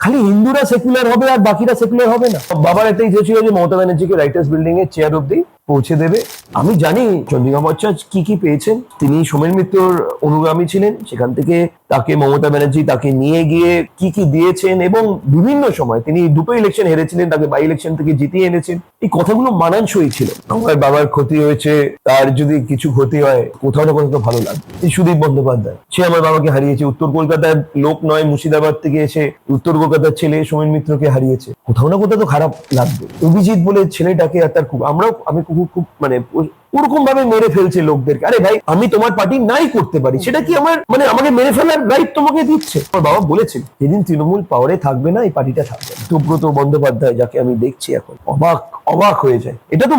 খালি হিন্দুরা সেকুলার হবে আর বাকিরা সেকুলার হবে না। বাবার একটা ইচ্ছে ছিল যে মমতা ব্যানার্জিকে রাইটার্স বিল্ডিং এর চেয়ার অব্দি পৌঁছে দেবে। আমি জানি চন্দ্রিমা ভট্টাচার্য কি কি পেয়েছেন। তিনি সোমেন মিত্রর অনুগামী ছিলেন, সেখান থেকে তাকে মমতা ব্যানার্জি তাকে নিয়ে গিয়ে কি কি দিয়েছেন, এবং বিভিন্ন সময় তিনি দুটো ইলেকশন হেরেছিলেন, তাকে বাই ইলেকশন থেকে জিতিয়ে এনেছেন। এই কথাগুলো মানানসই ছিল। আমার বাবার ক্ষতি হয়েছে, তার যদি কিছু ক্ষতি হয় কোথাও না কোথাও তো ভালো লাগবে। এই সুদীপ বন্দ্যোপাধ্যায়, সে আমার বাবাকে হারিয়েছে, উত্তর কলকাতার লোক নয়, মুর্শিদাবাদ থেকে এসে উত্তর কলকাতার ছেলে সোমেন মিত্রকে হারিয়েছে, কোথাও না কোথাও তো খারাপ লাগবে। অভিজিৎ বলে ছেলেটাকে আর তার আমি খুব মানে ওরকম ভাবে মেরে ফেলছে লোকদেরকে। আরে ভাই, আমি তোমার পার্টি নাই করতে পারি, সেটা কি আমার মানে আমাকে মেরে ফেলার রাইট তোমাকে দিচ্ছে? আমার বাবা বলেছেন যেদিন তৃণমূল পাওয়ারে থাকবে না এই পার্টিটা থাকবে না। সুব্রত বন্দ্যোপাধ্যায়, যাকে আমি দেখছি এখন, অবাক হয়ে যায়। এটা তো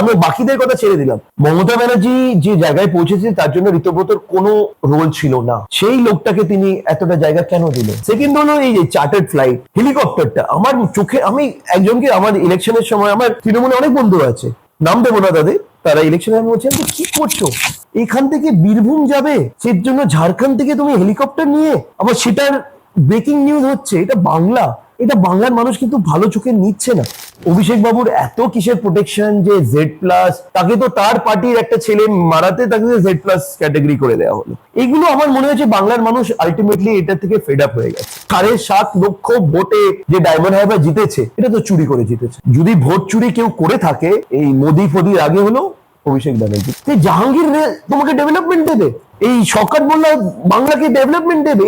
আমি বাকিদের কথা ছেড়ে দিলাম, মমতা ব্যানার্জি যে জায়গায় পৌঁছেছে তার জন্য ঋতব্রতর কোনো রোল ছিল না। সেই লোকটাকে তিনি এতটা জায়গা কেন দিলেন? সেকেন্ড হলো এই যে চার্টার্ড ফ্লাইট হেলিকপ্টারটা, আমার চোখে, আমি একজনকে, আমার ইলেকশনের সময় আমার তৃণমূলে অনেক বন্ধু আছে, নাম দেবো না তাদের, তারা ইলেকশনে আমি বলছি কি করছো, এখান থেকে বীরভূম যাবে, সেই জন্য ঝাড়খণ্ড থেকে তুমি হেলিকপ্টার নিয়ে, আবার সেটার ব্রেকিং নিউজ হচ্ছে। এটা বাংলা, এটা বাংলার মানুষ কিন্তু ভালো চোখে নিচ্ছে না। অভিষেক বাবুর এত কিসের প্রোটেকশন যে Z+, তাকে তো তার পার্টির একটা ছেলে মারাতে তাকে Z+ ক্যাটাগরি করে দেওয়া হলো। এগুলো আমার মনে হচ্ছে বাংলার মানুষ আলটিমেটলি এটা থেকে ফেড আপ হয়ে গেছে। 7.5 লক্ষ ভোটে যে ডায়মন্ড হারবার জিতেছে, এটা তো চুরি করে জিতেছে। যদি ভোট চুরি কেউ করে থাকে, এই মোদি ফদির আগে হলো অভিষেক ব্যানার্জি। জাহাঙ্গীর তোমাকে ডেভেলপমেন্ট দেবে, এই শওকত মোল্লা বাংলাকে ডেভেলপমেন্ট দেবে?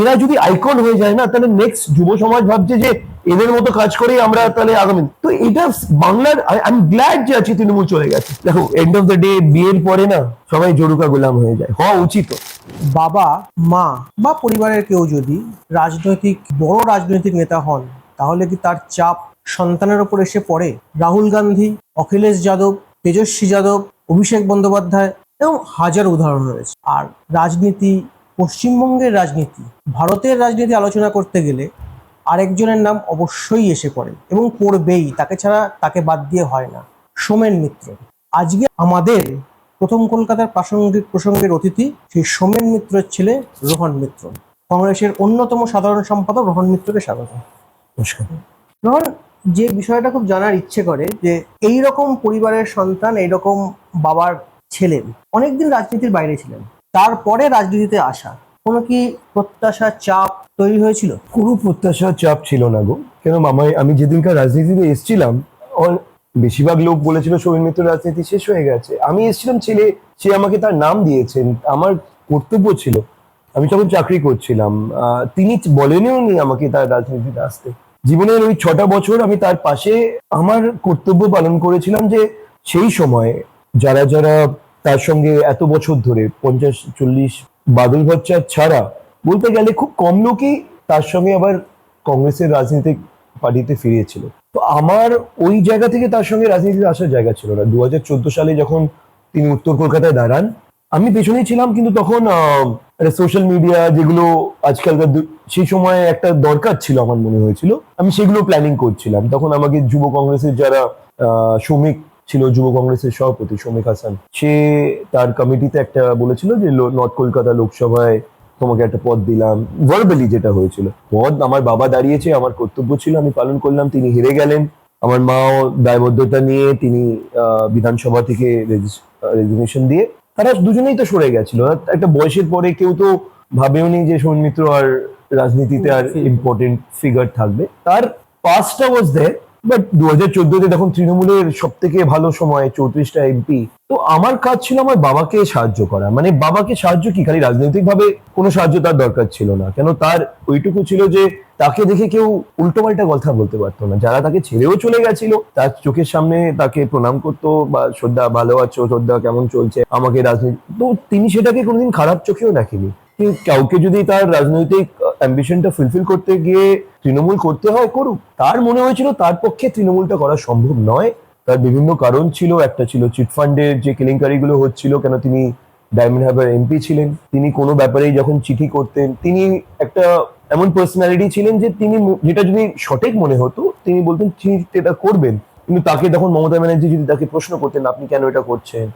এরা যদি আইকন হয়ে যায় না, তাহলে নেক্সট যুব সমাজ ভাবছে যে এদের মতো কাজ করে আমরা তাহলে আগামী, তো এটা বাংলার, আই এম গ্ল্যাড যে আজকে তৃণমূল চলে গেছে। দেখো, এন্ড অফ দ্য ডে বিয়ের পরে না সবাই জরুকা গোলাম হয়ে যায়, হওয়া উচিত। বাবা, মা বা পরিবারের কেউ যদি বড় রাজনৈতিক নেতা হন, তাহলে কি তার চাপ সন্তানের ওপর এসে পড়ে? রাহুল গান্ধী, অখিলেশ যাদব, তেজস্বী যাদব, অভিষেক বন্দ্যোপাধ্যায় এবং হাজার উদাহরণ রয়েছে। আর রাজনীতি, পশ্চিমবঙ্গের রাজনীতি, ভারতের রাজনীতি আলোচনা করতে গেলে আরেকজনের নাম অবশ্যই এসে পড়ে এবং পড়বেই, তাকে ছাড়া, তাকে বাদ দিয়ে হয় না, সোমেন মিত্র। আজকে আমাদের প্রথম কলকাতার প্রাসঙ্গিক প্রসঙ্গের অতিথি সেই সোমেন মিত্রের ছেলে রোহন মিত্র। কংগ্রেসের অন্যতম সাধারণ সম্পাদক রোহন মিত্রকে স্বাগত। নমস্কার। রোহন, যে বিষয়টা খুব জানার ইচ্ছে করে যে এই রকম পরিবারের সন্তান, এইরকম বাবার ছেলে অনেকদিন রাজনীতির বাইরে ছিলেন, তারপরে রাজনীতিতে আসা, কোনো কি প্রত্যাশা, চাপ তৈরি হয়েছিল? কোনো প্রত্যাশা চাপ ছিল না গো। কেন আমি যেদিনকার রাজনীতিতে এসেছিলাম, বেশিরভাগ লোক বলেছিল সোমেন মিত্র রাজনীতি শেষ হয়ে গেছে। আমি এসেছিলাম, সে আমাকে তার নাম দিয়েছেন, আমার কর্তব্য ছিল, আমি তখন চাকরি করছিলাম, তিনি বলেনও নি আমাকে তার রাজনীতিতে আসতে। জীবনের ওই 6টা বছর আমি তার পাশে আমার কর্তব্য পালন করেছিলাম, যে সেই সময় যারা যারা তার সঙ্গে এত বছর ধরে 50-40, বাদল ভট্টাচার্য ছাড়া বলতে গেলে খুব কম লোকই তার সঙ্গে আবার কংগ্রেসের রাজনৈতিক পার্টিতে ফিরিয়েছিল। তো আমার ওই জায়গা থেকে তার সঙ্গে রাজনীতিতে আসার জায়গা ছিল না। 2014 সালে যখন তিনি উত্তর কলকাতায় দাঁড়ান, আমি পেছনেই ছিলাম, কিন্তু তখন সোশ্যাল মিডিয়া যেগুলো আজকালকার, সেই সময় একটা দরকার ছিল আমার মনে হয়েছিল, আমি সেগুলো প্ল্যানিং করছিলাম। তখন আমাকে যুব কংগ্রেসের যারা শ্রমিক ছিল, যুব কংগ্রেসের সভাপতি শৌমিক হাসান, সে তার কমিটিতে একটা বলেছিল যে নর্থ কলকাতা লোকসভায় তোমাকে একটা পদ দিলাম, ভার্বালি যেটা হয়েছিল। পদ আমার বাবা দাঁড়িয়েছে, আমার কর্তব্য ছিল, আমি পালন করলাম। তিনি হেরে গেলেন, আমার মাও দায়বদ্ধতা নিয়ে তিনি বিধানসভা থেকে রেজিগনেশন দিয়ে, তারা দুজনেই তো সরে গেছিল। একটা বয়সের পরে কেউ তো ভাবেও নি যে সোমেন মিত্র আর রাজনীতিতে আর ইম্পর্টেন্ট ফিগার থাকবে। তার পাস্টটা ওয়াজ দেয়ার, বাট 2014-তে তখন তৃণমূলের সব থেকে ভালো সময়, 34টা MP। তো আমার কাজ ছিল আমার বাবাকে সাহায্য করা। মানে বাবাকে সাহায্য কি, খালি রাজনৈতিক ভাবে কোনো সাহায্য তার দরকার ছিল না, কেন তার ওইটুকু ছিল যে তাকে দেখে কেউ উল্টোপাল্টা কথা বলতে পারতো না। যারা তাকে ছেড়েও চলে গেছিল, তার চোখের সামনে তাকে প্রণাম করতো, বা শ্রদ্ধা, ভালো আছো, শ্রদ্ধা কেমন চলছে, আমাকে রাজনীতি, তো তিনি সেটাকে কোনোদিন খারাপ চোখেও দেখেনি। কাউকে যদি তার রাজনৈতিক অ্যাম্বিশনটা ফুলফিল করতে গিয়ে তৃণমূল করতে হয়, করুক। তার মনে হয়েছিল তার পক্ষে তৃণমূলটা করা সম্ভব নয়, তার বিভিন্ন কারণ ছিল। একটা ছিল চিটফান্ডের যে কেলেঙ্কারিগুলো হচ্ছিল, কেন তিনি ডায়মন্ড হারবার MP ছিলেন, তিনি কোনো ব্যাপারেই যখন চিঠি করতেন, তিনি একটা এমন পার্সোনালিটি ছিলেন যে তিনি যেটা যদি সঠিক মনে হতো তিনি বলতেন ঠিক এটা করবেন। কিন্তু তাকে তখন মমতা ব্যানার্জি যদি তাকে প্রশ্ন করতেন আপনি কেন এটা করছেন,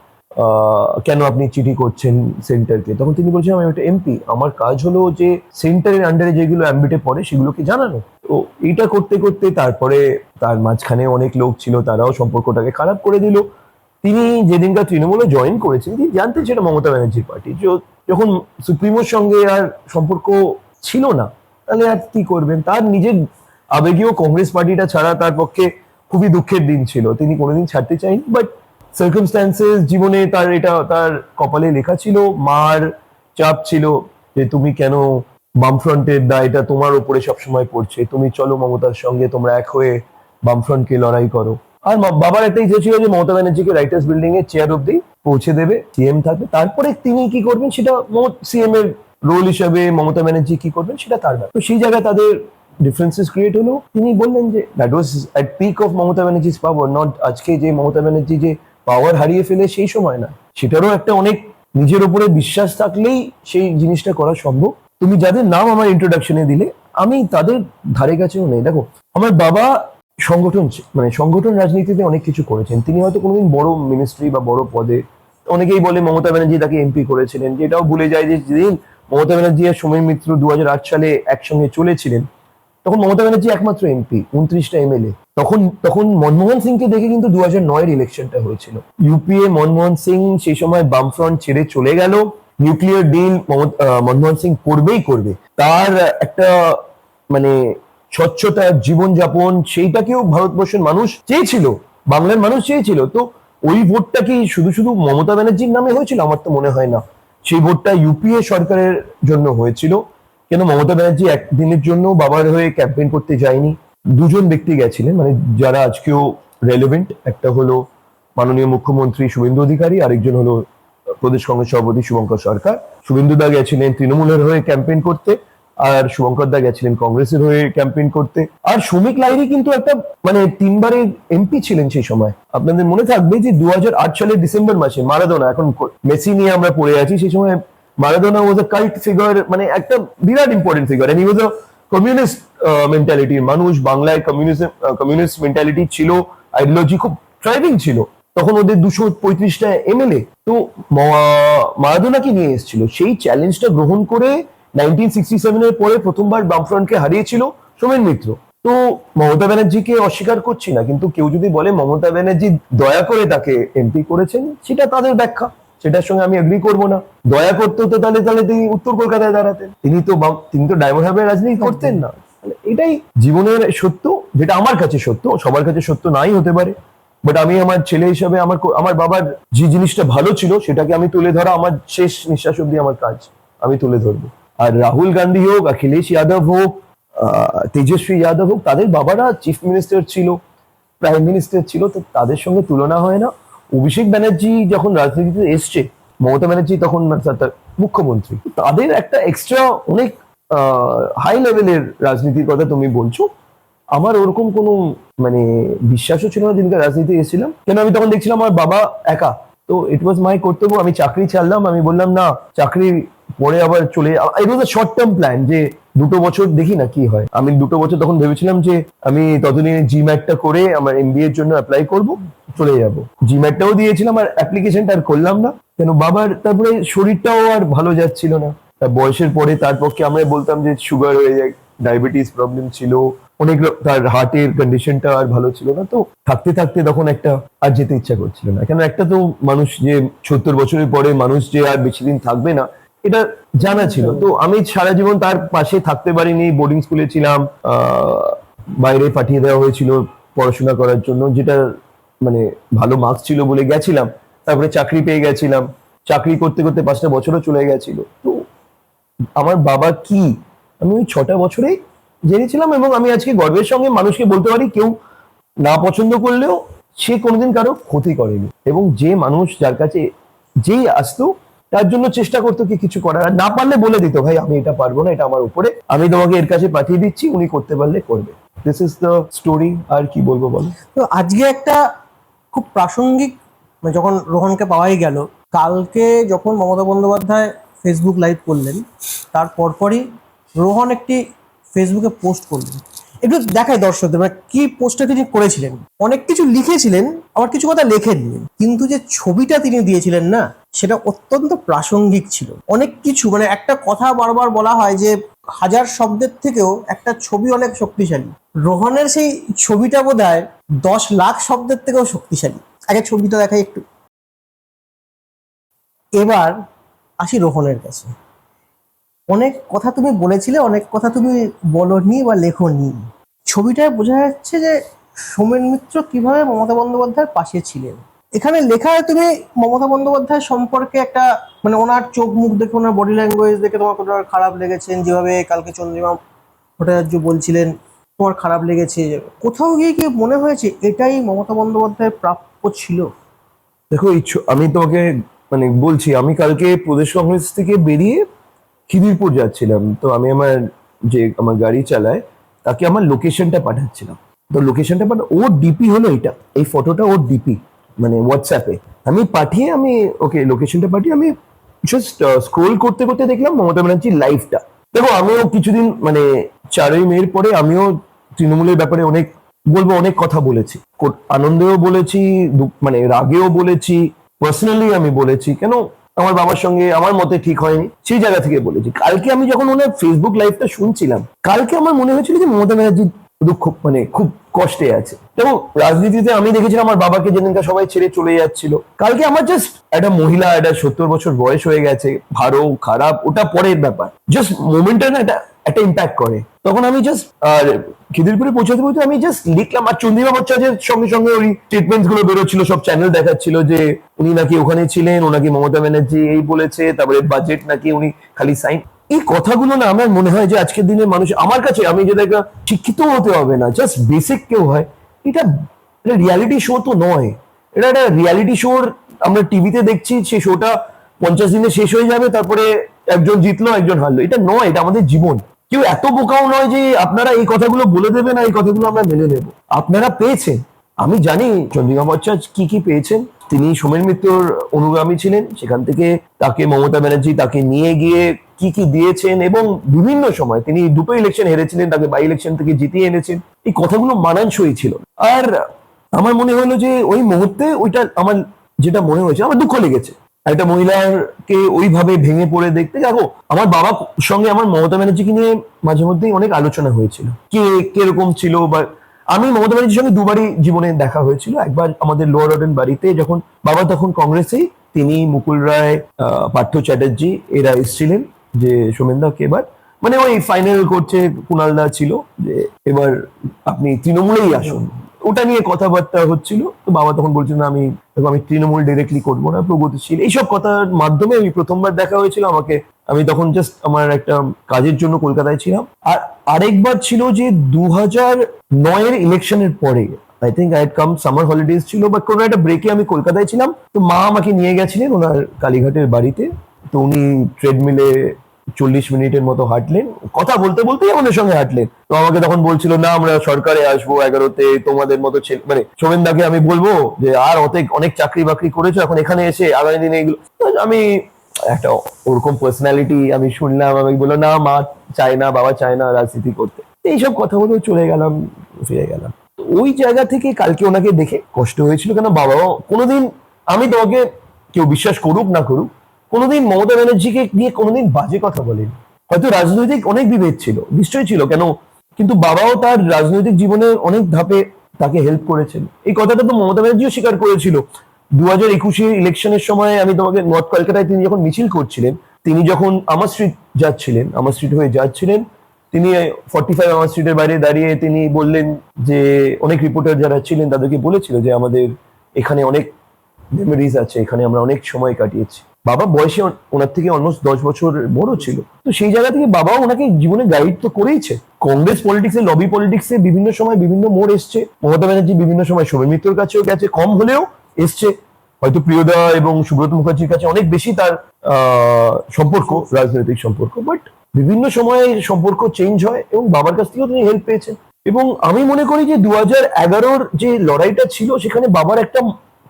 কেন আপনি চিঠি করছেন সেন্টারকে? তখন তিনি বলছেন আমি একটা এমপি, আমার কাজ হলো যে সেন্টারের আন্ডারে যেগুলো অ্যাম্বিটে পড়ে সেগুলোকে জানানো। তো এইটা করতে করতে তারপরে তার মাঝখানে অনেক লোক ছিল, তারাও সম্পর্কটাকে খারাপ করে দিল। তিনি যেদিনকার তৃণমূলে জয়েন করেছেন তিনি জানতেন সেটা মমতা ব্যানার্জির পার্টি। যখন সুপ্রিমোর সঙ্গে আর সম্পর্ক ছিল না, তাহলে আর কি করবেন? তার নিজের আবেগীয় কংগ্রেস পার্টিটা ছাড়া তার পক্ষে খুবই দুঃখের দিন ছিল, তিনি কোনোদিন ছাড়তে চাইনি। বাট সার্কামস্ট্যান্সেস জীবনে তার এটা তার কপালে লেখা ছিল, মার চাপ ছিল যে তুমি কেন বামফ্রন্টের দায়টা তোমার উপরে সবসময় পড়ছে, তুমি চলো মমতার সঙ্গে, তোমরা এক হয়ে বামফ্রন্টকে লড়াই করো। আর বাবার একটা ইচ্ছে ছিল যে মমতা ব্যানার্জিকে রাইটার্স বিল্ডিং এর চেয়ার অব্দি পৌঁছে দেবে, সিএম থাকবে, তারপরে তিনি কি করবেন সেটা সিএম এর রোল হিসাবে মমতা ব্যানার্জি কি করবেন সেটা তার ব্যাপার। তো সেই জায়গায় তাদের ডিফারেন্সেস ক্রিয়েট হলো। তিনি বললেন যে that was at peak of Mamata Banerjee's power, not আজকে যে মমতা ব্যানার্জি যে পাওয়ার হারিয়ে ফেলে সেই সময় না, সেটারও একটা অনেক নিজের উপরে বিশ্বাস থাকলেই সেই জিনিসটা করা সম্ভব। তুমি যাদের নাম আমার ইন্ট্রোডাকশনে দিলে আমি তাদের ধারে কাছেও নেই। দেখো, আমার বাবা সংগঠন রাজনীতিতে অনেক কিছু করেছেন। তিনি হয়তো কোনোদিন বড় মিনিস্ট্রি বা বড় পদে, অনেকেই বলে মমতা ব্যানার্জি তাকে এমপি করেছিলেন, যেটাও ভুলে যায় যে যেদিন মমতা ব্যানার্জি আর সোমেন মিত্র 2008 সালে একসঙ্গে চলেছিলেন তখন মমতা ব্যানার্জি একমাত্র এমপি, 29টা এমএলএ। তখন তখন মনমোহন সিংকে দেখে কিন্তু 2009-এর ইলেকশনটা হয়েছিল। ইউপিএ মনমোহন সিং সেই সময় বামফ্রন্ট ছেড়ে চলে গেল। নিউক্লিয়ার ডিল মনমোহন সিং করবেই করবে, তার একটা মানে স্বচ্ছতা জীবনযাপন সেইটাকেও ভারতবর্ষের মানুষ চেয়েছিল, বাংলার মানুষ চেয়েছিল। তো ওই ভোটটা কি শুধু শুধু মমতা ব্যানার্জির নামে হয়েছিল? আমার তো মনে হয় না। সেই ভোটটা ইউপিএ সরকারের জন্য হয়েছিল। কেন মমতা ব্যানার্জি একদিনের জন্য বাবার হয়ে ক্যাম্পেইন করতে যায়নি। দুজন ব্যক্তি গেছিলেন, মানে যারা আজকেও রেলেভেন্ট। একটা হলো মাননীয় মুখ্যমন্ত্রী শুভেন্দু অধিকারী, আরেকজন হলো প্রদেশ কংগ্রেস সভাপতি শুভঙ্কর সরকার। শুভেন্দু দা গেছিলেন তৃণমূলের হয়ে ক্যাম্পেইন করতে, আর শুভঙ্কর দা গেছিলেন কংগ্রেসের হয়ে ক্যাম্পেইন করতে। আর শ্রমিক লাহিড়ী কিন্তু একটা মানে 3বারের এমপি ছিলেন সেই সময়। আপনাদের মনে থাকবে যে 2008 সালের ডিসেম্বর মাসে মারাদোনা, এখন মেসি নিয়ে আমরা পড়ে আছি, সেই সময় Maradona was a cult figure, মানে একটা বিরাট important figure, and he was a communist মেন্টালিটির মানুষ। বাংলায় কমিউনিস্ট মেন্টালিটি ছিল, আইডিওলজি খুব থ্রাইভিং ছিল। তখন ওদের 235টা এমএলএ। তো মারাদোনাকে নিয়ে এসেছিল, সেই চ্যালেঞ্জটা গ্রহণ করে 1967-এর পরে প্রথমবার বামফ্রন্টকে হারিয়েছিল সোমেন মিত্র। তো মমতা ব্যানার্জিকে অস্বীকার করছি না, কিন্তু কেউ যদি বলে মমতা ব্যানার্জি দয়া করে তাকে এমপি করেছেন, সেটা তাদের ব্যাখ্যা, সেটার সঙ্গে আমি এগ্রি করবো না। দয়া করতে হতো তাহলে তাহলে তিনি উত্তর কলকাতায় দাঁড়াতেন, তিনি তো ডায়মন্ড হারবারে রাজনীতি করতেন না। এটাই জীবনের সত্য, যেটা আমার কাছে সত্য, সবার কাছে সত্য নাই হতে পারে। বাট আমি আমার ছেলে হিসাবে আমার বাবার যে জিনিসটা ভালো ছিল সেটাকে আমি তুলে ধরা আমার শেষ নিঃশ্বাস অব্দি আমার কাজ, আমি তুলে ধরবো। আর রাহুল গান্ধী হোক, অখিলেশ যাদব হোক, তেজস্বী যাদব হোক, তাদের বাবারা চিফ মিনিস্টার ছিল, প্রাইম মিনিস্টার ছিল, তো তাদের সঙ্গে তুলনা হয় না। অভিষেক ব্যানার্জি যখন রাজনীতিতে এসছে, মমতা ব্যানার্জি তখন তার মুখ্যমন্ত্রী, তাদের একটা এক্সট্রা অনেক হাই লেভেলের রাজনীতির কথা তুমি বলছো। আমার ওরকম কোনো মানে বিশ্বাসও ছিল না যেদিনকে রাজনীতি এসেছিলাম। কেন আমি তখন দেখছিলাম আমার বাবা একা, তো ইট ওয়াজ মাই কর্তব্য। আমি চাকরি ছাড়লাম, আমি বললাম না চাকরি পরে আবার চলে, ইট ওয়াজ আ শর্ট টার্ম প্ল্যান যে 2 বছর দেখি না কি হয়। আমি 2 বছর তখন ভেবেছিলাম যে আমি ততদিনে জিম্যাটটা করে আমার এমবিএ এর জন্য অ্যাপ্লাই করব, চলে যাব। জিম্যাটটাও দিয়েছিলাম আর অ্যাপ্লিকেশনটা আর করলাম না, কেন বাবার তারপরে শরীরটাও আর ভালো যাচ্ছিল না। তার বয়সের পরে তার পক্ষে আমরা বলতাম যে সুগার হয়ে যায়, ডায়াবেটিস প্রবলেম ছিল অনেক, তার হার্টের কন্ডিশনটা আর ভালো ছিল না। তো থাকতে থাকতে তখন একটা আর যেতে ইচ্ছা করছিল না, কেন একটা তো মানুষ যে 70 বছরের পরে মানুষ যে আর বেশি দিন থাকবে না এটা জানা ছিল। তো আমি সারা জীবন তার পাশে থাকতে পারিনি, বোর্ডিং স্কুলে ছিলাম, বাইরে পাঠিয়ে দেওয়া হয়েছিল পড়াশোনা করার জন্য, যেটা মানে ভালো মার্কস ছিল বলে গেছিলাম। তারপরে চাকরি পেয়ে গেছিলাম, চাকরি করতে করতে 5টা বছরও চলে গেছিল। তো আমার বাবা কি আমি ওই 6টা বছরেই জেনেছিলাম, এবং আমি আজকে গর্বের সঙ্গে মানুষকে বলতে পারি কেউ না পছন্দ করলেও সে কোনোদিন কারো ক্ষতি করেনি, এবং যে মানুষ যার কাছে যেই আসতো তার জন্য চেষ্টা করতো কি কিছু করার, আর না পারলে বলে দিত ভাই আমি এটা পারবো না, এটা আমার উপরে, আমি তোমাকে এর কাছে পাঠিয়ে দিচ্ছি, উনি করতে পারলে করবে। This is the story. আর কি বলবো বলো। তো আজকে একটা খুব প্রাসঙ্গিক, মানে যখন রোহনকে পাওয়াই গেল, কালকে যখন মমতা বন্দ্যোপাধ্যায় ফেসবুক লাইভ করলেন, তার পরপরই রোহন একটি ফেসবুকে পোস্ট করলেন একটু দেখায় দর্শকদের মানে কি পোস্টটা তিনি করেছিলেন। অনেক কিছু লিখেছিলেন, আবার কিছু কথা লেখেননি, কিন্তু যে ছবিটা তিনি দিয়েছিলেন না, সেটা অত্যন্ত প্রাসঙ্গিক ছিল। অনেক কিছু মানে একটা কথা বারবার বলা হয় যে হাজার শব্দের থেকেও একটা ছবি অনেক শক্তিশালী। রোহনের সেই ছবিটা বোধহয় 10 লাখ শব্দের থেকেও শক্তিশালী। আগে ছবিটা দেখাই একটু। এবার আসি রোহনের কাছে। অনেক কথা তুমি বলেছিলে, অনেক কথা তুমি বলনি বা লেখনি। ছবিটায় বোঝা যাচ্ছে যে সোমেন মিত্র কিভাবে মমতা বন্দ্যোপাধ্যায়ের পাশে ছিলেন। এখানে লেখায় তুমি মমতা বন্দ্যোপাধ্যায় সম্পর্কে একটা মানে ওনার চোখ মুখ দেখে, ওনার বডি ল্যাঙ্গুয়েজ দেখে তোমার কতটা খারাপ লেগেছেন, যেভাবে কালকে চন্দ্রিমা ভট্টাচার্য বলছিলেন তোমার খারাপ লেগেছে, কোথাও গিয়ে কি মনে হয়েছে এটাই মমতা বন্দ্যোপাধ্যায়ের প্রাপ্য ছিল? দেখো আমি তোমাকে মানে বলছি, আমি কালকে প্রদেশ কংগ্রেস থেকে বেরিয়ে খিদিরপুর যাচ্ছিলাম। তো আমি আমার গাড়ি চালায় তাকে আমার লোকেশনটা পাঠাচ্ছিলাম। তো লোকেশনটা ওর ডিপি হলো এটা, এই ফটোটা ওর ডিপি, মানে হোয়াটসঅ্যাপে আমি পাঠিয়ে, আমি ওকে লোকেশনটা পাঠিয়ে আমি জাস্ট স্ক্রোল করতে করতে দেখলাম মমতা ব্যানার্জির লাইভটা। দেখো আমিও কিছুদিন মানে 4ই মের পরে আমিও তৃণমূলের ব্যাপারে অনেক কথা বলেছি, আনন্দেও বলেছি, মানে রাগেও বলেছি, পার্সোনালি আমি বলেছি, কেন আমার বাবার সঙ্গে আমার মতে ঠিক হয়নি, সেই জায়গা থেকে বলেছি। কালকে আমি যখন ওনার ফেসবুক লাইভটা শুনছিলাম, কালকে আমার মনে হয়েছিল যে মমতা ব্যানার্জি দুঃখ মানে খুব কষ্টে আছে। এবং রাজনীতিতে আমি দেখেছিলাম আমার বাবাকে যেদিনকার সবাই ছেড়ে চলে যাচ্ছিল, কালকে আমার জাস্ট একটা মহিলা, একটা 70 বছর বয়স হয়ে গেছে, ভালো খারাপ ওটা পরের ব্যাপার, জাস্ট মোমেন্টটা না একটা ইম্প্যাক্ট করে। তখন আমি জাস্ট আর খিদিরপুরে পৌঁছাতে পৌঁছতে আমি জাস্ট লিখলাম, আর চন্দ্রিমা ভট্টাচার্যের সঙ্গে সঙ্গে ওই স্টেটমেন্ট গুলো বেরোচ্ছিল, সব চ্যানেল দেখাচ্ছিল যে উনি নাকি ওখানে ছিলেন, ওনাকে মমতা ব্যানার্জি এই বলেছে, তারপরে বাজেট নাকি উনি খালি সাইন। এই কথাগুলো না আমার মনে হয় যে আজকের দিনে মানুষ, আমার কাছে, আমি যদি একটা শিক্ষিত হতে হবে না, জাস্ট বেসিক কেউ হয়, এটা রিয়ালিটি শো তো নয়, এটা একটা রিয়ালিটি শোর আমরা টিভিতে দেখছি, সেই শোটা 50 দিনে শেষ হয়ে যাবে, তারপরে একজন জিতলো একজন হারলো, এটা নয়, এটা আমাদের জীবন। কেউ এত বোকাও নয় যে আপনারা এই কথাগুলো বলে দেবেন আর এই কথাগুলো আমরা মেনে নেব। আপনারা পেয়েছেন, আমি জানি চন্দ্রিমা ভট্টাচার্য কি কি পেয়েছেন। তিনি সোমেন মিত্রর অনুগামী ছিলেন, সেখান থেকে তাকে মমতা ব্যানার্জি তাকে নিয়ে গিয়ে কি কি দিয়েছেন, এবং বিভিন্ন সময় তিনি দুটো ইলেকশন হেরেছিলেন, তাকে বাই ইলেকশন থেকে জিতিয়ে এনেছেন। এই কথাগুলো মানানসই ছিল। আর আমার মনে হলো যে ওই মুহূর্তে ওইটা আমার যেটা মনে হয়েছে, আমার দুঃখ লেগেছে একটা মহিলাকে ওইভাবে ভেঙে পড়ে দেখতে। দেখো আমার বাবার সঙ্গে আমার মমতা ব্যানার্জিকে নিয়ে মাঝে মধ্যেই অনেক আলোচনা হয়েছিল, কে কিরকম ছিল, বা আমি মমতা ব্যানার্জির সঙ্গে দুবারই জীবনে দেখা হয়েছিল। একবার আমাদের লোয়ার অর্ডেন বাড়িতে, যখন বাবা তখন কংগ্রেসেই, তিনি, মুকুল রায়, পার্থ চ্যাটার্জি এরা এসেছিলেন যে সোমেনদাকে এবার মানে ওই ফাইনাল করছে, কুণালদা ছিল যে এবার আপনি তৃণমূলেই আসুন, ওটা নিয়ে কথাবার্তা হচ্ছিল। তো বাবা তখন বলছিল না, আমি তৃণমূল ডিরেক্টলি করবো না, প্রগতিশীল, এইসব কথার মাধ্যমে আমি প্রথমবার দেখা হয়েছিল আমাকে। আমি তখন জাস্ট আমার একটা কাজের জন্য কলকাতায় ছিলাম। আর আরেকবার ছিল যে 2009-এর ইলেকশনের পরে, I think I had come, summer holidays ছিল বা কোনো একটা ব্রেকে আমি কলকাতায় ছিলাম। তো মা আমাকে নিয়ে গেছিলেন ওনার কালীঘাটের বাড়িতে। তো উনি ট্রেডমিলে 40 মিনিটের মতো হাঁটলেন, কথা বলতে বলতেই আমাদের সঙ্গে হাঁটলেন। তো আমাকে তখন বলছিল, না আমরা সরকারে আসবো 11তে, তোমাদের মতো ছেলে, মানে সোমেনদাকে আমি বলবো যে আর অনেক চাকরি বাকরি করেছো, এখন এখানে এসে আগামী দিনে এগুলো। আমি একটা ওরকম পার্সোনালিটি আমি শুনলাম, আমি বললো না মা চায় না, বাবা চায় না রাজনীতি করতে, এইসব কথা বলে চলে গেলাম, ফিরে গেলাম। ওই জায়গা থেকে কালকে ওনাকে দেখে কষ্ট হয়েছিল, কেন বাবাও কোনোদিন, আমি তোমাকে, কেউ বিশ্বাস করুক না করুক, কোনোদিন মমতা ব্যানার্জিকে নিয়ে কোনোদিন বাজে কথা বলেনি। হয়তো রাজনৈতিক অনেক বিভেদ ছিল, নিশ্চয়ই ছিল, কেন, কিন্তু বাবাও তার রাজনৈতিক জীবনে অনেক ধাপে তাকে হেল্প করেছেন। এই কথাটা তো মমতা ব্যানার্জিও স্বীকার করেছিল। 2021 ইলেকশনের সময় আমি তোমাকে, নর্থ কলকাতায় তিনি যখন মিছিল করছিলেন, তিনি যখন আমার স্ট্রিট যাচ্ছিলেন, আমার স্ট্রিট হয়ে যাচ্ছিলেন, তিনি 45 আমার স্ট্রিটের বাইরে দাঁড়িয়ে তিনি বললেন যে অনেক রিপোর্টার যারা ছিলেন তাদেরকে বলেছিল যে আমাদের এখানে অনেক মেমোরিজ আছে, এখানে আমরা অনেক সময় কাটিয়েছি। বাবা বয়সে ওনার থেকে অলমোস্ট 10 বছর বড় ছিল। তো সেই জায়গা থেকে বাবাও ওনাকে জীবনে গাইড তো করেইছে। কংগ্রেস পলিটিক্সে, লবি পলিটিক্সে বিভিন্ন সময় বিভিন্ন মোড় এসছে। মমতা ব্যানার্জি বিভিন্ন সময় সোমেন মিত্রর কাছেও গেছে, কম হলেও এসছে। হয়তো প্রিয়দা এবং সুব্রত মুখার্জির কাছে অনেক বেশি তার সম্পর্ক, রাজনৈতিক সম্পর্ক, বাট বিভিন্ন সময়ে সম্পর্ক চেঞ্জ হয় এবং বাবার কাছ থেকেও তিনি হেল্প পেয়েছেন। এবং আমি মনে করি যে 2011-র যে লড়াইটা ছিল, সেখানে বাবার একটা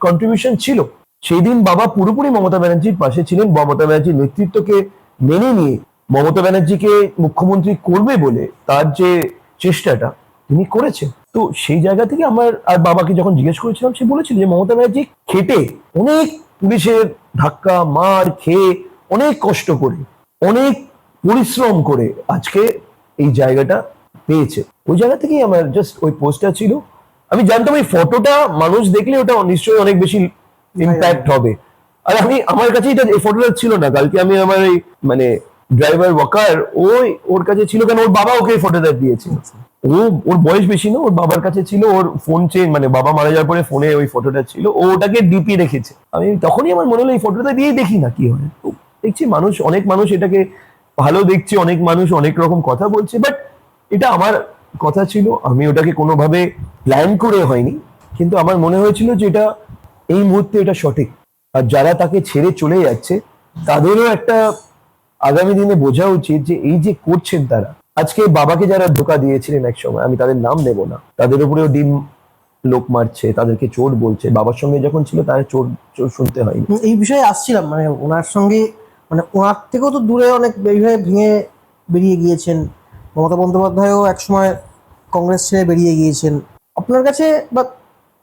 কন্ট্রিবিউশন ছিল। সেই দিন বাবা পুরোপুরি মমতা ব্যানার্জির পাশে ছিলেন, মমতা ব্যানার্জির নেতৃত্বকে মেনে নিয়ে মমতা ব্যানার্জিকে মুখ্যমন্ত্রী করবে বলে তার যে চেষ্টাটা, তিনি করেছেন। তো সেই জায়গা থেকে আমার আর বাবাকে যখন জিজ্ঞেস করেছিলাম, সে বলেছিল যে মমতা ব্যানার্জি খেটে অনেক পুলিশের ধাক্কা মার খেয়ে অনেক কষ্ট করে অনেক পরিশ্রম করে আজকে এই জায়গাটা পেয়েছে। ওই জায়গা থেকেই আমার জাস্ট ওই পোস্টটা ছিল। আমি জানতাম এই ফটোটা মানুষ দেখলে ওটা নিশ্চয়ই অনেক বেশি ইম্প্যাক্ট হবে। আর আমার কাছে এটা এই ফটোটা ছিল না, কালকে আমি আমার এই মানে ড্রাইভার ওয়াকার ওর কাছে ছিল, কেন ওর বাবা ওকে এই ফটোটা দিয়েছে। ওর বয়স বেশি না, ওর বাবার কাছে ছিল, ওর ফোন চেঞ্জ মানে বাবা মারা যাওয়ার পরে ফোনে ওই ফটোটা ছিল, ও ওটাকে ডিপি রেখেছে। আমি তখনই আমার মনে হলো এই ফটোটা দিয়ে দেখি না কি হয়। তো দেখছি অনেক মানুষ এটাকে ভালো দেখছে, অনেক মানুষ অনেক রকম কথা বলছে, বাট এটা আমার কথা ছিল, আমি ওটাকে কোনোভাবে প্ল্যান করে হয়নি, কিন্তু আমার মনে হয়েছিল যে এটা এই মুহূর্তে এটা সঠিক। আর যারা তাকে ছেড়ে চলে যাচ্ছে তাদেরও একটা আগামী দিনে বোঝা উচিত যে এই যে করছেন তারা, আজকে বাবাকে যারা ধোকা দিয়েছিলেন এক সময়, আমি তাদের নাম নেব না, তাদের উপরেও ডিম লোক মারছে, তাদেরকে চোর বলছে, বাবার সঙ্গে যখন ছিল তারা চোর চোর শুনতে হয়নি। এই বিষয়ে আসছিলাম, মানে ওনার সঙ্গে মানে ওনার থেকেও তো দূরে অনেক এইভাবে ভেঙে বেরিয়ে গিয়েছেন। মমতা বন্দ্যোপাধ্যায়ও একসময় কংগ্রেস ছেড়ে বেরিয়ে গিয়েছেন। আপনার কাছে বা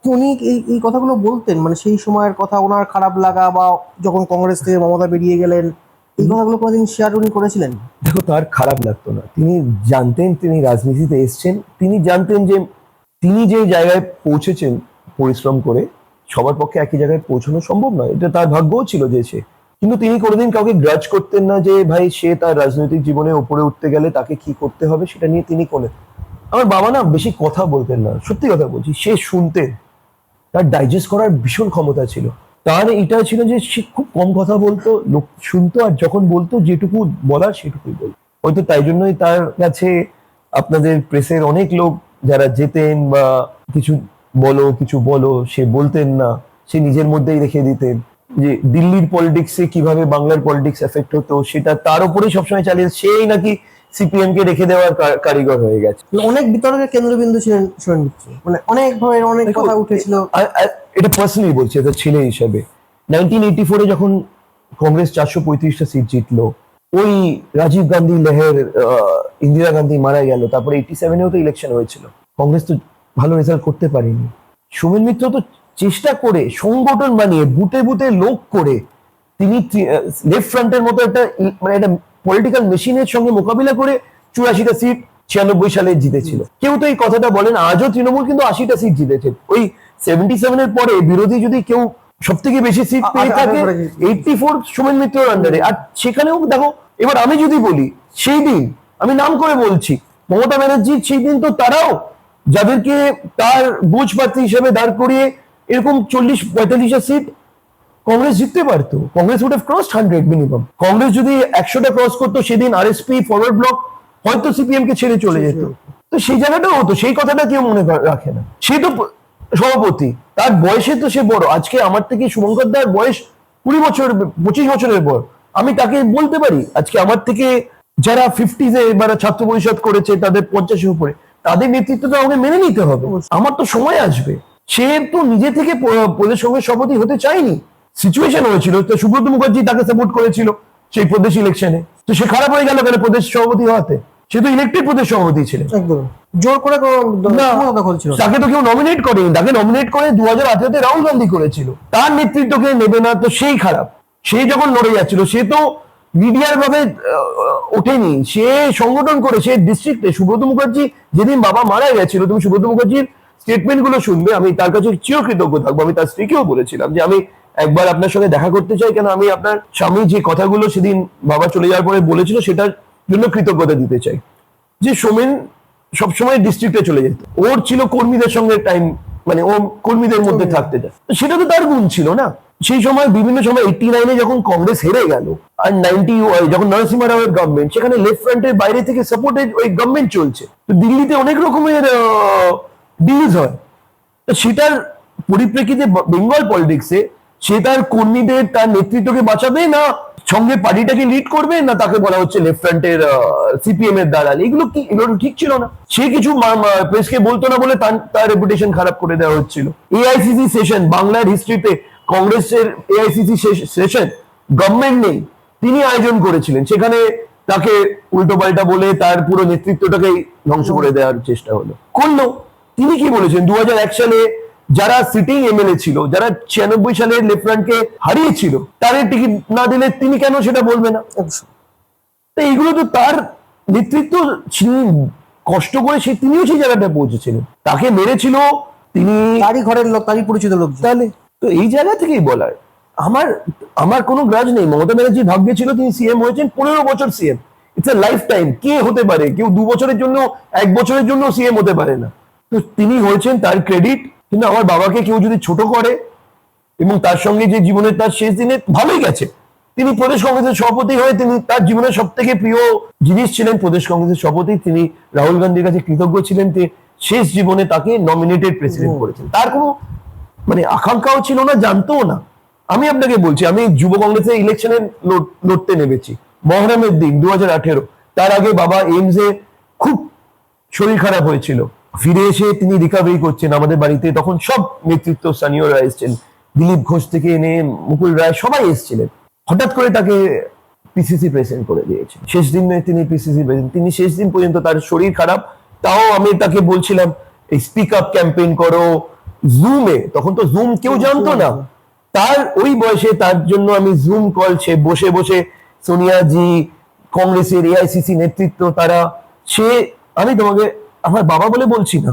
উনি এই কথাগুলো বলতেন, মানে সেই সময়ের কথা, ওনার খারাপ লাগা বা যখন কংগ্রেস থেকে মমতা বেরিয়ে গেলেন, এই কথাগুলো কোনোদিন শেয়ার উনি করেছিলেন? দেখো, তার খারাপ লাগতো না, তিনি জানতেন তিনি রাজনীতিতে এসছেন, তিনি জানতেন যে তিনি যে জায়গায় পৌঁছেছেন পরিশ্রম করে, সবার পক্ষে একই জায়গায় পৌঁছানো সম্ভব নয়, এটা তার ভাগ্যও ছিল যে সে, কিন্তু তিনি কোনোদিন কাউকে গ্রাজ করতেন না যে ভাই সে তার রাজনৈতিক জীবনে উপরে উঠতে গেলে তাকে কি করতে হবে সেটা নিয়ে তিনি করেন। আমার বাবা না বেশি কথা বলতেন না, সত্যি কথা বলছি, সে শুনতেন, তার ডাইজেস্ট করার ভীষণ ক্ষমতা ছিল। তার এটা ছিল যে সে খুব কম কথা বলতো, লোক শুনতো, আর যখন বলতো যেটুকু বলার সেটুকুই বলতো। হয়তো তাই জন্যই তার কাছে আপনাদের প্রেসের অনেক লোক যারা যেতেন বা কিছু বলো সে বলতেন না, সে নিজের মধ্যেই রেখে দিতেন। যে দিল্লির পলিটিক্সে কিভাবে বাংলার পলিটিক্স এফেক্ট হতো সেটা তার উপরেই সবসময় চালিয়ে, সেই নাকি সিপিএম কে রেখে দেওয়ার কারিগর হয়ে গেছে। অনেক বিতর্কের কেন্দ্রবিন্দু ছিলেন সোমেন মিত্র, মানে অনেকভাবে অনেক কথা উঠেছিল। এটা পার্সোনালি বলছি, এটা ছেলে হিসাবে 1984-এ যখন কংগ্রেস 435টা সিট জিতলো, ওই রাজীব গান্ধী লেহের, ইন্দিরা গান্ধী মারা গেল, তারপরে 87-এও তো ইলেকশন হয়েছিল, কংগ্রেস তো ভালো রেজাল্ট করতে পারেনি। সোমেন মিত্র তো চেষ্টা করে সংগঠন বানিয়ে বুথে বুথে লোক করে তিনি লেফট ফ্রন্টের মতো একটা মানে একটা পলিটিক্যাল মেশিনের সঙ্গে মোকাবিলা করে 84টা সিট 96 সালে জিতেছিল। কেউ তো এই কথাটা বলেন, আজও তৃণমূল কিন্তু 80টা সিট জিতেছে। ওই 77-এর পরে বিরোধী যদি কেউ সব থেকে বেশি সিট পেয়ে থাকে 84 সোমেন মিত্রের আন্ডারে। আর সেখানেও দেখো, এবার আমি যদি বলি, সেই দিন আমি নাম করে বলছি, মমতা ব্যানার্জি সেই দিন তো তারাও যাদেরকে তার বুঝ প্রার্থী হিসেবে দাঁড় করিয়ে এরকম 40-45টা সিট কংগ্রেস জিততে পারতো। Congress would have crossed 100 minimum. Congress যদি 100টা ক্রস করতো সেদিন, আরএসপি ফরওয়ার্ড ব্লক হয়তো সিপিএম কে ছেড়ে চলে যেত। তো সেই জায়গাটাও হতো, সেই কথাটা কেউ মনে রাখে না। সে তো সভাপতি, তার বয়সে তো সে বড়। আজকে আমার থেকে শুভঙ্কর দার বয়স 20 বছর 25 বছরের বড়। আমি তাকে বলতে পারি আজকে আমার থেকে যারা 50s-এ এবার ছাত্র পরিষদ করেছে তাদের 50-এর উপরে, তাদের নেতৃত্বটা আমাকে মেনে নিতে হবে। আমার তো সময় আসবে। সে তো নিজে থেকে প্রদেশ কংগ্রেস সভাপতি হতে চায়নি, সিচুয়েশন হয়েছিল, তো সুব্রত মুখার্জি তাকে সাপোর্ট করেছিল সেই প্রদেশ ইলেকশনে। তো সে খারাপ হয়ে গেল কেন প্রদেশ সভাপতি হওয়াতে? সে তো ইলেক্টেড প্রদেশ সভাপতি ছিলেন, একদম জোর করে দখল ছিল। তাকে তো কেউ নমিনেট করেনি, তাকে নমিনেট করে 2018-তে রাহুল গান্ধী করেছিল। তার নেতৃত্বকে নেবে না তো সেই খারাপ। সে যখন লড়ে যাচ্ছিল সে তো মিডিয়ার ভাবে ওঠেনি, সে সংগঠন করে, সে ডিস্ট্রিক্টে। সুব্রত মুখার্জি যেদিন বাবা মারা গেছিল, তুমি সুব্রত মুখার্জির স্টেটমেন্ট গুলো শুনবে, আমি তার কাছে চিরকৃতজ্ঞ থাকবো। আমি তার স্ত্রীকেও বলেছিলাম যে আমি একবার আপনার সঙ্গে দেখা করতে চাই, কেন আমি আপনার স্বামী যে কথাগুলো সেদিন বাবা চলে যাওয়ার পরে বলেছিল সেটার জন্য কৃতজ্ঞতা দিতে চাই। যে সোমেন সবসময় ডিস্ট্রিক্টে চলে যেত, ওর ছিল কর্মীদের সঙ্গে টাইম, মানে ও কর্মীদের মধ্যে থাকতে যায়, সেটা তো তার গুণ ছিল না। সেই সময় বিভিন্ন সময় 89-এ যখন কংগ্রেস হেরে গেল, আর 90 যখন নরসিংহ রাওয়ের গভর্নমেন্ট, সেখানে লেফট ফ্রন্টের বাইরে থেকে সাপোর্টেড ওই গভর্নমেন্ট চলছে। তো দিল্লিতে অনেক রকমের ডিলস হয়। তো সেটার পরিপ্রেক্ষিতে বেঙ্গল পলিটিক্সে সে তার কর্মীদের, তার নেতৃত্বকে বাঁচাবে না সঙ্গে পার্টিটাকে লিড করবে, না তাকে বলা হচ্ছে লেফট ফ্রন্টের সিপিএম এর দালাল। এগুলো ঠিক ছিল না। সে কিছু প্রেসকে বলতো না বলে তার রেপুটেশন খারাপ করে দেওয়া হচ্ছিল। এআইসিসি সেশন, বাংলার হিস্ট্রিতে কংগ্রেসের এআইসিসি সেশন গভর্নমেন্ট নেই, তিনি আয়োজন করেছিলেন। সেখানে তাকে উল্টো পাল্টা বলে তার পুরো নেতৃত্বটাকেই ধ্বংস করে দেওয়ার চেষ্টা করলো। তিনি কি বলেছেন 2001 সালে যারা সিটিং এমএলএ ছিল, যারা 96 সালে লেফটেন্যান্টকে হারিয়েছিল, তাদের টিকিট না দিলে তিনি কেন সেটা বলবে না? তো এইগুলো তো তার নেতৃত্ব কষ্ট করে তিনিও সেই জায়গাটা পৌঁছেছিলেন। তাকে মেরেছিল তিনি, তারই ঘরের লোক, তারই পরিচিত লোক। তাহলে তো এই জায়গা থেকেই বলার আমার কোনো গ্রাজ নেই। মমতা ব্যানার্জি ভাগ্যে ছিল তিনি সিএম হয়েছেন, 15 বছর CM. It's a lifetime. কে হতে পারে? কেউ 2 বছরের জন্য, 1 বছরের জন্য সিএম হতে পারে না। তো তিনি হয়েছেন, তার ক্রেডিট। কিন্তু আমার বাবাকে কেউ যদি ছোট করে, এবং তার সঙ্গে যে জীবনের তার শেষ দিনে ভালোই গেছে, তিনি প্রদেশ কংগ্রেসের সভাপতি হয়ে তিনি তার জীবনের সব থেকে প্রিয় জিনিস ছিলেন প্রদেশ কংগ্রেসের সভাপতি। তিনি রাহুল গান্ধীর কাছে কৃতজ্ঞ ছিলেন যে শেষ জীবনে তাকে নমিনেটেড প্রেসিডেন্ট করেছেন। তার কোনো আকাঙ্ক্ষাও ছিল না, জানতোও না। আমি আপনাকে বলছি, আমি যুব কংগ্রেসের ইলেকশনে লড়তে নেমেছি মহরমের দিন 2018। তার আগে বাবা এইমসে খুব শরীর খারাপ হয়েছিল, ফিরে এসে তিনি রিকভারি করছেন আমাদের বাড়িতে। তখন সব নেতৃত্ব স্থানীয়রা এসেছেন, দিলীপ ঘোষ থেকে এনে মুকুল রায় সবাই এসেছিলেন। হঠাৎ করে তাকে পিসিসি প্রেসিডেন্ট করে দিয়েছে। শেষ দিনে তিনি পিসিসি প্রেসিডেন্ট। তিনি শেষ দিন পর্যন্ত তার শরীর খারাপ, তাও আমি তাকে বলছিলাম এই স্পিক আপ ক্যাম্পেইন করো জুমে। তখন তো জুম কেউ জানতো না। তার ওই বয়সে তার জন্য আমি জুম কল, সে বসে বসে সোনিয়াজি, কংগ্রেসের এআইসিসি নেতৃত্ব, তারা আমি তোমাকে আমার বাবা বলে বলছি না,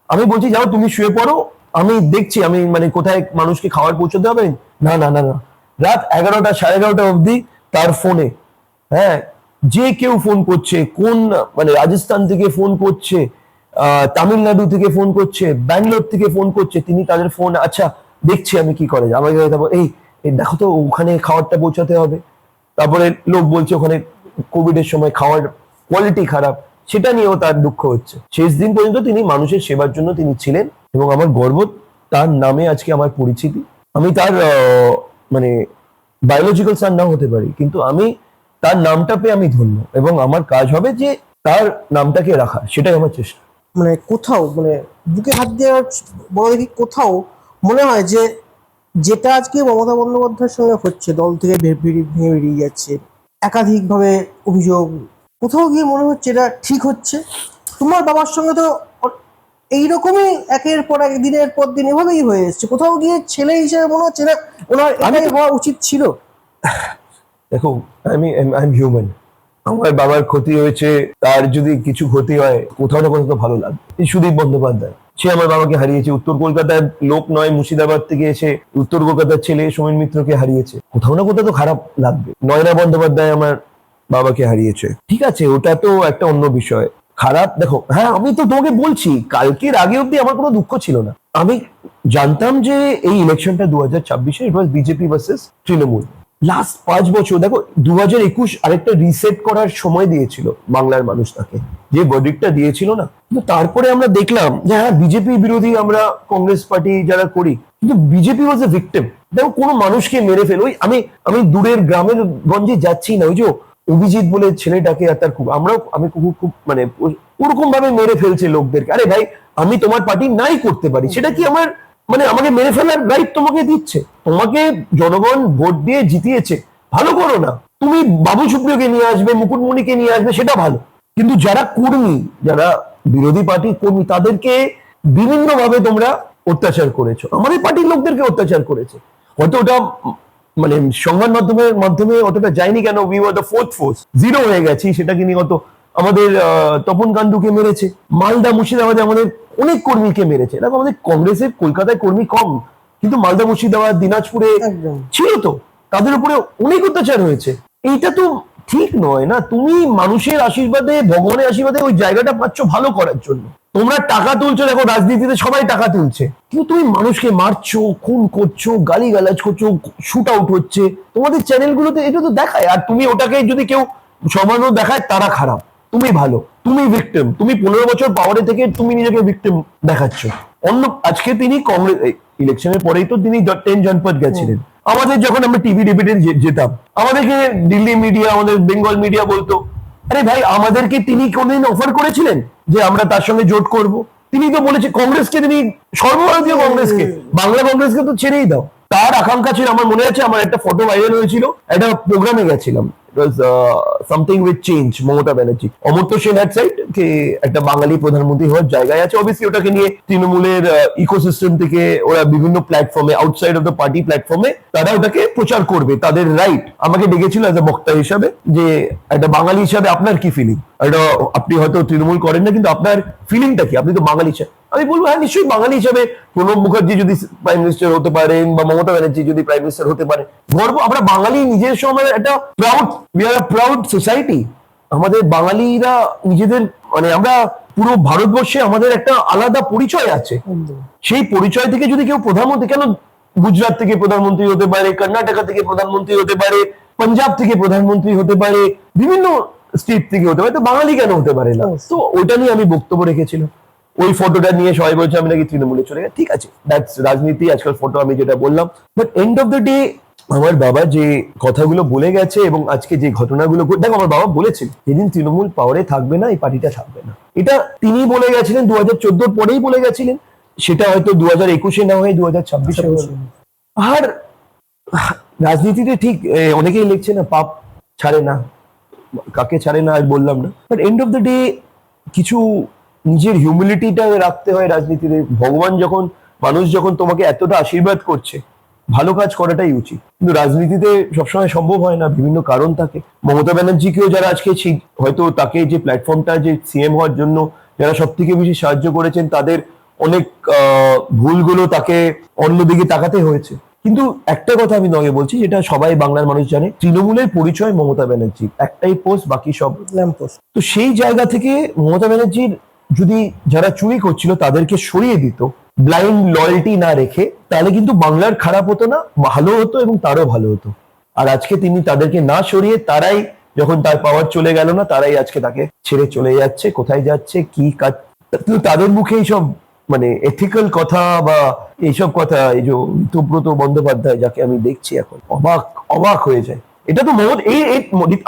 আমি বলছি যাও তুমি শুয়ে পড়ো, আমি দেখছি আমি কোথায় মানুষকে খাবার পৌঁছতে হবে। না না না না, রাত 11টা 11:30 অবধি তার ফোনে, হ্যাঁ, যে কেউ ফোন করছে, কোন রাজস্থান থেকে ফোন করছে, তামিলনাড়ু থেকে ফোন করছে, ব্যাঙ্গালোর থেকে ফোন করছে, তিনি তাদের ফোন, আচ্ছা দেখছি আমি কি করে, আমাকে এই দেখো তো ওখানে খাবারটা পৌঁছাতে হবে। তারপরে লোক বলছে ওখানে কোভিডের সময় খাওয়ার কোয়ালিটি খারাপ, সেটা নিয়েও তার দুঃখ হচ্ছে। শেষ দিন পর্যন্ত তিনি মানুষের সেবার জন্য তিনি ছিলেন, এবং আমার গর্ব তার নামে আজকে আমার পরিচিতি। আমি তার বায়োলজিক্যাল সান নাও হতে পারি, কিন্তু আমি তার নামটা পেয়ে আমি ধন্য, এবং আমার কাজ হবে যে তার নামটাকে রাখা, সেটাই আমার চেষ্টা। কোথাও বুকে হাত দিয়ে বড় দেখি, কোথাও মনে হয় যে যেটা আজকে মমতা বন্দ্যোপাধ্যায়ের সঙ্গে হচ্ছে, দল থেকে ভেঙে বেরিয়ে যাচ্ছে, একাধিকভাবে অভিযোগ, কোথাও গিয়ে মনে হচ্ছে এটা ঠিক হচ্ছে। তোমার বাবার সঙ্গে তো এইরকমই একের পর এক, দিনের পর দিন এভাবেই হয়ে এসছে। কোথাও গিয়ে ছেলে হিসেবে মনে হচ্ছে না ওনার এটাই হওয়া উচিত ছিল। দেখো, আই এম হিউম্যান। আমার বাবার ক্ষতি হয়েছে, তার যদি কিছু ক্ষতি হয় কোথাও না কোথাও তো ভালো লাগবে। সুদীপ বন্দ্যোপাধ্যায়, সে আমার বাবাকে হারিয়েছে। উত্তর কলকাতার লোক নয়, মুর্শিদাবাদ থেকে এসে উত্তর কলকাতার ছেলে সোমেন মিত্রকে হারিয়েছে, কোথাও না কোথাও তো খারাপ লাগবে। নয়না বন্দ্যোপাধ্যায় আমার বাবাকে হারিয়েছে, ঠিক আছে, ওটা তো একটা অন্য বিষয়। খারাপ, দেখো, হ্যাঁ, আমি তো তোমাকে বলছি, কালকের আগে অব্দি আমার কোনো দুঃখ ছিল না। আমি জানতাম যে এই ইলেকশনটা 2026-এ ইট ওয়াজ বিজেপি ভার্সেস তৃণমূল। লাস্ট 5 বছর, দেখো 2021 আরেকটা রিসেট করার সময় দিয়েছিল বাংলার মানুষ তাকে, যে ভার্ডিক্টটা দিয়েছিল না। কিন্তু তারপরে আমরা দেখলাম যে হ্যাঁ, বিজেপি বিরোধী আমরা কংগ্রেস পার্টি যারা করি, কিন্তু বিজেপি ওয়াজ এ ভিকটিম। দেখো, কোনো মানুষকে মেরে ফেলো, আমি দূরের গ্রামের গঞ্জে যাচ্ছি না, ওই যে অভিজিৎ বলে ছেলেটাকে, আর তার আমি খুব ওরকম ভাবে মেরে ফেলছে লোকদেরকে। আরে ভাই, আমি তোমার পার্টি নাই করতে পারি, সেটা কি আমার আমাকে মেরে ফেলার রাইট তোমাকে দিচ্ছে? তোমাকে জনগণ ভোট দিয়ে জিতিয়েছে, ভালো করো না। তুমি বাবু সুপ্রিয়কে নিয়ে আসবে, মুকুটমণিকে নিয়ে আসবে, সেটা ভালো। কিন্তু যারা কর্মী, যারা বিরোধী পার্টির কর্মী, তাদেরকে বিভিন্ন ভাবে তোমরা অত্যাচার করেছো। আমাদের পার্টির লোকদেরকে অত্যাচার করেছে, হয়তো ওটা সংবাদ মাধ্যমে অতটা যায়নি কেন, we were the fourth force, zero হয়ে গেছি, সেটাকে নিয়ে হয়তো আমাদের তপন কান্দুকে মেরেছে, মালদা মুর্শিদাবাদে আমাদের অনেক কর্মীকে মেরেছে। দেখো, আমাদের কংগ্রেসের কলকাতায় কর্মী কম, কিন্তু মালদা মুর্শিদাবাদ দিনাজপুরে ছিল, তো তাদের উপরে অনেক অত্যাচার হয়েছে। এইটা তো ঠিক নয় না। তুমি মানুষের আশীর্বাদে, ভগবানের আশীর্বাদে ওই জায়গাটা পাচ্ছ ভালো করার জন্য, তোমরা টাকা তুলছো। দেখো, রাজনীতিতে সবাই টাকা তুলছে, কিন্তু তুমি মানুষকে মারছো, খুন করছো, গালিগালাজ করছো, শুট আউট হচ্ছে, তোমাদের চ্যানেলগুলোতে এটা তো দেখায়। আর তুমি ওটাকে যদি কেউ সমান্য দেখায়, তারা খারাপ, তুমি ভালো, তুমি ভিকটিম। তুমি 15 বছর পাওয়ারে থেকে তুমি নিজেকে ভিকটিম দেখাচ্ছ। আজকে তিনি কংগ্রেস ইলেকশনের পরেই তো তিনি 10 জনপদ গেছিলেন। আমাদের যখন আমরা টিভি ডিবেটে যেতাম, আমাদেরকে দিল্লি মিডিয়া, আমাদের বেঙ্গল মিডিয়া বলতো, আরে ভাই, আমাদেরকে তিনি কোনদিন অফার করেছিলেন যে আমরা তার সঙ্গে জোট করব? তিনি তো বলেছে কংগ্রেসকে, তিনি সর্বভারতীয় কংগ্রেসকে, বাংলা কংগ্রেসকে তো ছেড়েই দাও। তার আকাঙ্ক্ষা ছিল, আমার মনে আছে, আমার একটা ফটো ভাইরাল হয়েছিল, একটা প্রোগ্রামে গেছিলাম, it was something with change Mamata Banerjee. Amartya Sen had সাইড কে একটা বাঙালি প্রধানমন্ত্রী হওয়ার জায়গায় আছে, অবভিয়াসলি ওটাকে নিয়ে তৃণমূলের ইকোসিস্টেম থেকে ওরা বিভিন্ন প্ল্যাটফর্মে আউটসাইড অফ দ্য পার্টি প্ল্যাটফর্মে তারা ওটাকে প্রচার করবে, তাদের রাইট। আমাকে ডেকেছিল অ্যাজ এ বক্তা হিসাবে, যে একটা বাঙালি হিসাবে আপনার কি ফিলিং, এটা আপনি হয়তো তৃণমূল করেন না কিন্তু আপনার ফিলিংটা কি, আপনি তো বাঙালি হিসাবে। আমি বলবো হ্যাঁ নিশ্চয়ই বাঙালি হিসাবে প্রণব মুখার্জি যদি প্রাইম মিনিস্টার হতে পারেন বা মমতা ব্যানার্জি যদি প্রাইম মিনিস্টার হতে পারে, গর্ব। আমরা বাঙালি নিজের সময় একটা proud, we are proud society. আমাদের বাঙালিরা নিজেদের মানে আমরা পুরো ভারতবর্ষে আমাদের একটা আলাদা পরিচয় আছে। সেই পরিচয় থেকে যদি কেউ প্রধানমন্ত্রী, কেন গুজরাট থেকে প্রধানমন্ত্রী হতে পারে, কর্ণাটকা থেকে প্রধানমন্ত্রী হতে পারে, পাঞ্জাব থেকে প্রধানমন্ত্রী হতে পারে, বিভিন্ন স্টেট থেকে হতে পারে, তো বাঙালি কেন হতে পারে না? তো ওইটা নিয়ে আমি বক্তব্য রেখেছিলাম। ওই ফটোটা নিয়ে সবাই বলছে আমি নাকি তৃণমূলে চলে গেছি। ঠিক আছে, দ্যাটস রাজনীতি, আজকাল ফটো আমি যেটা বললাম। But end of the day আমার বাবা যে কথাগুলো বলে গেছে এবং আজকে যে ঘটনাগুলো, দেখো আমার বাবা বলেছেন যেদিন তৃণমূল পাওয়ারে থাকবে না এই পার্টিটা থাকবে না। এটা তিনি বলে গেছিলেন 2014 পরেই বলে গেছিলেন, সেটা হয়তো 2021 না হয়ে 2026 আর রাজনীতিতে ঠিক অনেকেই লিখছে না পাপ ছাড়ে না, কাকে ছাড়ে না আর বললাম না। But end of the day কিছু নিজের হিউমিলিটিটা রাখতে হয় রাজনীতিতে। ভগবান যখন, মানুষ যখন তোমাকে এতটা আশীর্বাদ করছে, ভালো কাজ করাটাই উচিত। কিন্তু রাজনীতিতে সবসময় সম্ভব হয় না, বিভিন্ন কারণ থাকে। মমতা ব্যানার্জিকেও যারা আজকে হয়তো তাকে যে প্ল্যাটফর্মটা, যে সিএম হওয়ার জন্য যারা সব থেকে বেশি সাহায্য করেছেন, তাদের অনেক ভুলগুলো তাকে অন্যদিকে তাকাতে হয়েছে। কিন্তু একটা কথা আমি নয় বলছি, যেটা সবাই বাংলার মানুষ জানে, তৃণমূলের পরিচয় মমতা ব্যানার্জি, একটাই পোস্ট, বাকি সব ল্যাম্পপোস্ট। তো সেই জায়গা থেকে মমতা ব্যানার্জির যদি যারা চুরি করছিল তাদেরকে সরিয়ে দিত, ব্লাইন্ড লয়্যালটি না রেখে, তাহলে কিন্তু বাংলার খারাপ হতো না, ভালো হতো এবং তারও ভালো হতো। আর আজকে তিনি তাদেরকে না সরিয়ে, তারাই যখন তার পাওয়ার চলে গেল না, তারাই আজকে তাকে ছেড়ে চলে যাচ্ছে। কোথায় যাচ্ছে, কি কাজ, কিন্তু তাদের মুখে এইসব মানে এথিক্যাল কথা বা এইসব কথা, এই যে ঋতব্রত বন্দ্যোপাধ্যায় যাকে আমি দেখছি এখন, অবাক অবাক হয়ে যায়। এটা তো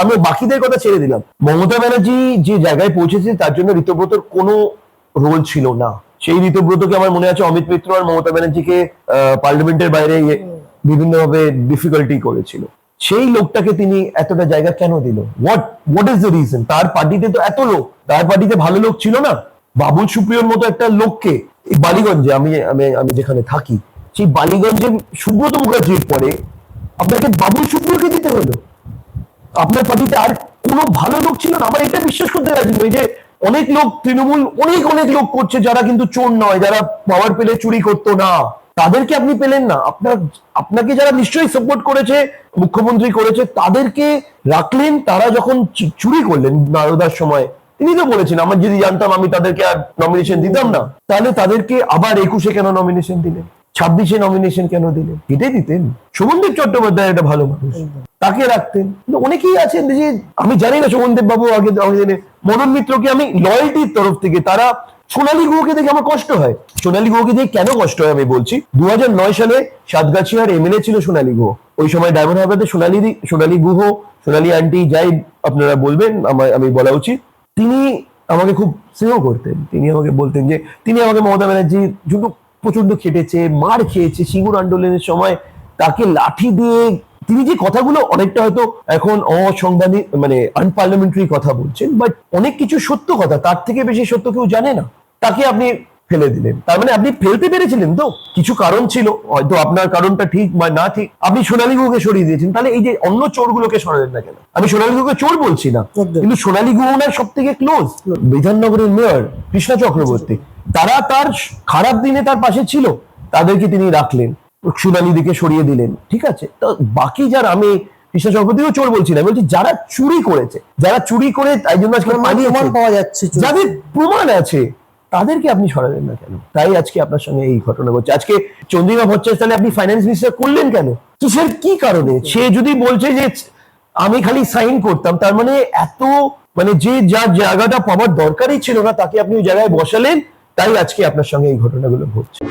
আমি বাকিদের কথা ছেড়ে দিলাম, মমতা ব্যানার্জি যে জায়গায় পৌঁছেছে তার জন্য ঋতব্রতর কোনো রোল ছিল না। সেই ঋতব্রতকে আমার মনে আছে অমিত মিত্র আর মমতা ব্যানার্জিকে পার্লামেন্টের বাইরে বিভিন্নভাবে ডিফিকাল্টি করেছিল। সেই লোকটাকে তিনি এতটা জায়গা কেন দিল? What is the reason? তার পার্টিতে তো এত লোক, তার পার্টিতে ভালো লোক ছিল না? বাবুল সুপ্রিয়র মতো একটা লোককে এই বালিগঞ্জে, আমি আমি আমি যেখানে থাকি সেই বালিগঞ্জে সুব্রত মুখার্জির পরে আপনাকে বাবুল সুপ্রিয়কে দিতে হলো? আপনার পার্টিতে আর কোনো ভালো লোক ছিল না? আমার এটা বিশ্বাস করতে রাজি নই যে অনেক লোক তৃণমূল অনেক অনেক লোক করছে যারা কিন্তু চোর নয়, যারা পাওয়ার পেলে চুরি করতো না, তাদেরকে আপনি পেলেন না। আপনাকে যারা নিশ্চয়ই সাপোর্ট করেছে, মুখ্যমন্ত্রী করেছে, তাদেরকে রাখলেন। তারা যখন চুরি করলেন নারদার সময়, তিনি তো বলেছেন আমার যদি জানতাম আমি তাদেরকে আর নমিনেশন দিতাম না। তাহলে তাদেরকে আবার 21-এ কেন নমিনেশন দিলেন? 26-এ নমিনেশন কেন দিলেন? এটাই দিতেন। শোভনদেব চট্টোপাধ্যায় একটা ভালো মানুষ, তাকে রাখতেন। কিন্তু অনেকেই আছেন যে, আমি জানি না শোভনদেব বাবু আগে মদন মিত্রকে আমি লয়্যালটির তরফ থেকে, তারা সোনালী গুহকে দেখে আমার কষ্ট হয়। সোনালী গুহকে দেখে কেন কষ্ট হয় আমি বলছি। 2009 সালে সাতগাছিয়ার এমএলএ ছিল সোনালী গুহ। ওই সময় ডায়মন্ড হারবারে সোনালী গুহ, সোনালী আন্টি যাই আপনারা বলবেন, আমি বলা উচিত, তিনি আমাকে খুব স্নেহ করতেন। তিনি আমাকে বলতেন যে তিনি আমাকে মমতা ব্যানার্জির জন্য প্রচন্ড খেটেছে, মার খেয়েছে। সিঙ্গুর আন্দোলনের সময় তাকে লাঠি দিয়ে, তিনি যে কথাগুলো অনেকটা হয়তো এখন অসাংবিধানিক মানে আনপার্লামেন্টারি কথা বলছেন, বাট অনেক কিছু সত্য কথা, তার থেকে বেশি সত্য কেউ জানে না। তাকে আপনি ফেলে দিলেন, তার মানে আপনি ফেলতে পেরেছিলেন তো, কিছু কারণ ছিল, হয়তো আপনার কারণটা ঠিক বা না ঠিক, আপনি সোনালী গুহকে সরিয়ে দিয়েছেন। তাহলে এই যে অন্য চোরগুলোকে সরালেন না কেন? আমি সোনালী গুহকে চোর বলছি না, কিন্তু সোনালী গুহ ওনার সব থেকে ক্লোজ বিধাননগরের মেয়র কৃষ্ণা চক্রবর্তী, তারা তার খারাপ দিনে তার পাশে ছিল, তাদেরকে তিনি রাখলেন, সোনালী দিকে সরিয়ে দিলেন। ঠিক আছে, তো বাকি যারা, আমি কৃষ্ণা চক্রবর্তীও চোর বলছি না, বলছি যারা চুরি করেছে, যারা চুরি করে তাই জন্য আজকে প্রমাণ পাওয়া যাচ্ছে, যাদের প্রমাণ আছে, তাদেরকে আপনি সরালেন না কেন? তাই আজকে আপনার সঙ্গে এই ঘটনা ঘটছে। আজকে চন্দ্রিমা ভট্টাচার্য, তাহলে আপনি ফাইন্যান্স মিনিস্টার করলেন কেন? কিসের কি কারণে? সে যদি বলছে যে আমি খালি সাইন করতাম, তার মানে এত মানে যে যার জায়গাটা পাওয়ার দরকারই ছিল না, তাকে আপনি ওই জায়গায় বসালেন, তাই আজকে আপনার সঙ্গে এই ঘটনাগুলো ঘটছে।